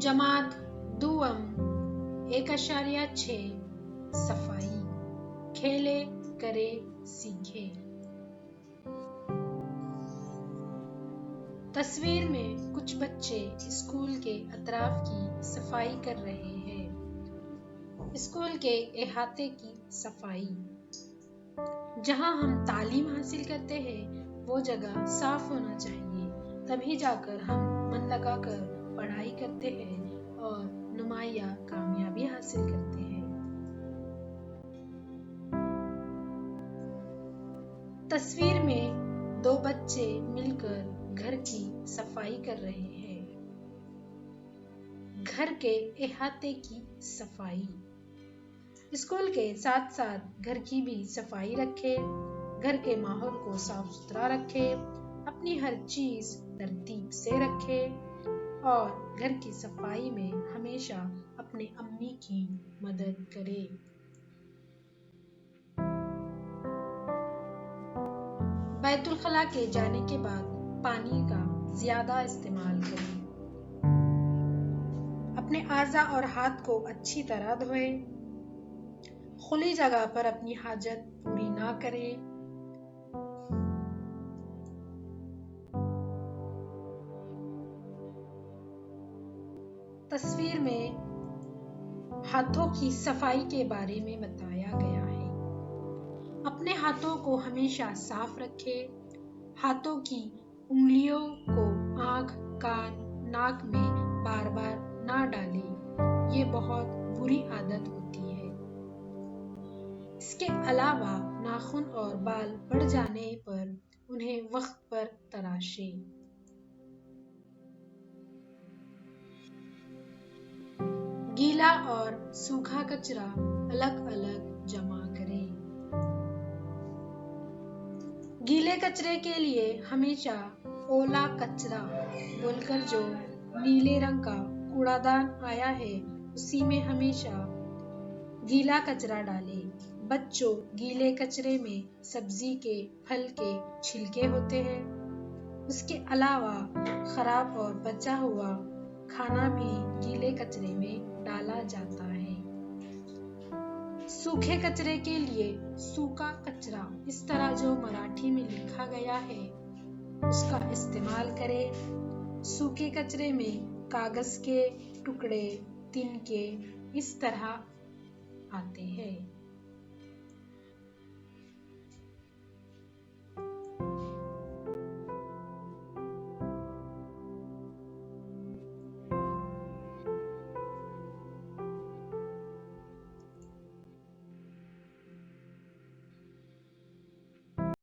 जमात दुअम 1.6 सफाई खेले करे सीखे। तस्वीर में कुछ बच्चे स्कूल के अतराफ की सफाई कर रहे हैं। स्कूल के अहाते की सफाई। जहां हम तालीम हासिल करते हैं वो जगह साफ होना चाहिए, तभी जाकर हम मन लगाकर पढ़ाई करते हैं और नुमाया कामयाबी हासिल करते हैं। तस्वीर में 2 बच्चे मिलकर घर की सफाई कर रहे हैं। घर के अहाते की सफाई। स्कूल के साथ साथ घर की भी सफाई रखें, घर के माहौल को साफ सुथरा रखें, अपनी हर चीज तरतीब से रखें और घर की सफाई में हमेशा अपने अम्मी की मदद करें। बैतुल खला के जाने के बाद पानी का ज्यादा इस्तेमाल करें। अपने आज़ा और हाथ को अच्छी तरह धोएं। खुली जगह पर अपनी हाजत पूरी ना करें। तस्वीर में हाथों की सफाई के बारे में बताया गया है। अपने हाथों को हमेशा साफ रखें। हाथों की उंगलियों को आंख, कान, नाक में बार बार ना डालें, ये बहुत बुरी आदत होती है। इसके अलावा नाखून और बाल बढ़ जाने पर उन्हें वक्त पर तराशें। गीला और सूखा कचरा अलग अलग जमा करें। गीले कचरे के लिए हमेशा ओला कचरा बोलकर जो नीले रंग का कूड़ादान आया है उसी में हमेशा गीला कचरा डालें। बच्चों, गीले कचरे में सब्जी के, फल के छिलके होते हैं। उसके अलावा खराब और बचा हुआ खाना भी गीले कचरे में डाला जाता है। सूखे कचरे के लिए सूखा कचरा, इस तरह जो मराठी में लिखा गया है उसका इस्तेमाल करें। सूखे कचरे में कागज के टुकड़े, तिनके इस तरह आते हैं।